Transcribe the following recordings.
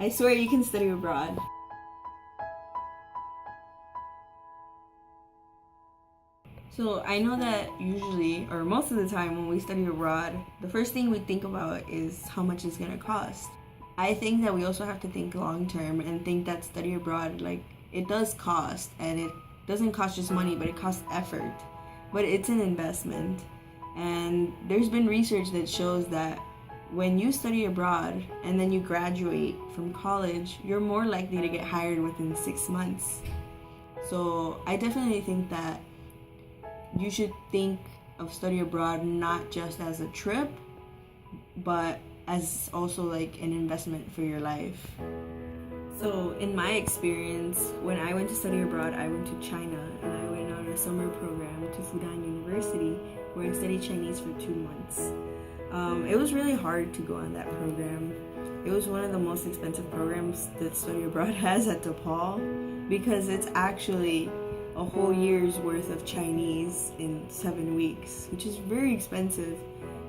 I swear you can study abroad. So I know that usually, or most of the time when we study abroad, the first thing we think about is how much it's gonna cost. I think that we also have to think long term and think that study abroad, like, it does cost, and it doesn't cost just money, but it costs effort. But it's an investment. And there's been research that shows that when you study abroad and then you graduate from college, you're more likely to get hired within 6 months. So I definitely think that you should think of study abroad not just as a trip, but as also like an investment for your life. So in my experience, when I went to study abroad, I went to China and I went on a summer program to Fudan University where I studied Chinese for 2 months. It was really hard to go on that program. It was one of the most expensive programs that study abroad has at DePaul because it's actually a whole year's worth of Chinese in 7 weeks, which is very expensive.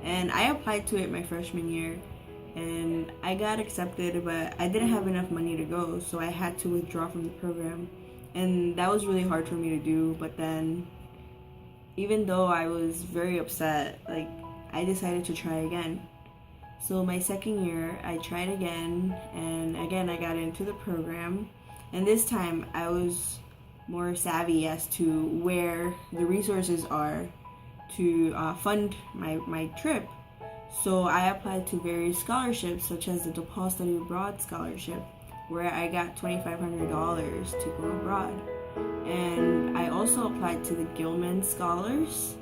And I applied to it my freshman year and I got accepted, but I didn't have enough money to go, so I had to withdraw from the program. And that was really hard for me to do, but then even though I was very upset, like, I decided to try again. So my second year, I tried again, and again I got into the program. And this time I was more savvy as to where the resources are to fund my trip. So I applied to various scholarships, such as the DePaul Study Abroad Scholarship, where I got $2,500 to go abroad. And I also applied to the Gilman Scholars,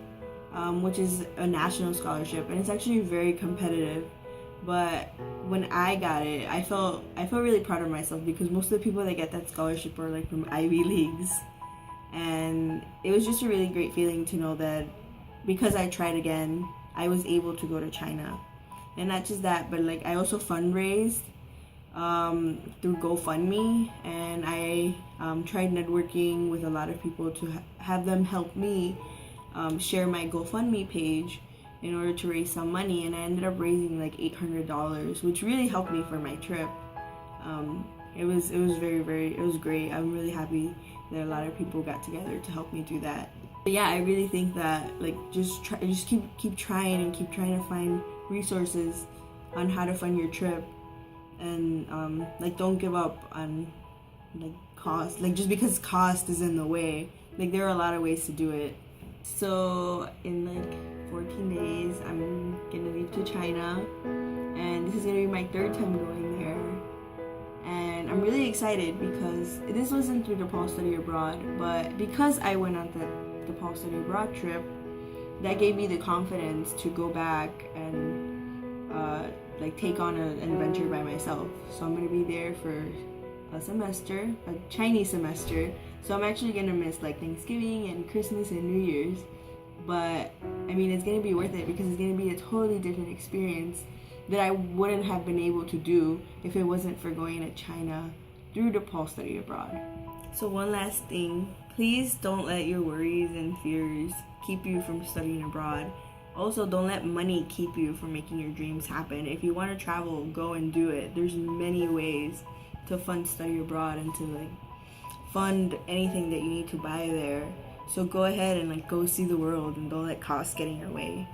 which is a national scholarship, and it's actually very competitive. But when I got it, I felt really proud of myself because most of the people that get that scholarship are like from Ivy Leagues. And it was just a really great feeling to know that because I tried again, I was able to go to China. And not just that, but like I also fundraised through GoFundMe, and I tried networking with a lot of people to have them help me share my GoFundMe page in order to raise some money, and I ended up raising like $800, which really helped me for my trip. It was great. I'm really happy that a lot of people got together to help me do that. But yeah, I really think that like just keep trying and keep trying to find resources on how to fund your trip, and like don't give up on like cost. Like just because cost is in the way, like there are a lot of ways to do it. So in like 14 days, I'm gonna leave to China, and this is gonna be my third time going there. And I'm really excited because this wasn't through DePaul Study Abroad, but because I went on the DePaul Study Abroad trip, that gave me the confidence to go back and like take on an adventure by myself. So I'm gonna be there for a semester, a Chinese semester. So I'm actually gonna miss like Thanksgiving and Christmas and New Year's, but I mean it's gonna be worth it because it's gonna be a totally different experience that I wouldn't have been able to do if it wasn't for going to China through DePaul Study Abroad. So one last thing, please don't let your worries and fears keep you from studying abroad. Also, don't let money keep you from making your dreams happen. If you want to travel, go and do it. There's many ways to fund study abroad and to like fund anything that you need to buy there. So go ahead and like go see the world and don't let costs get in your way.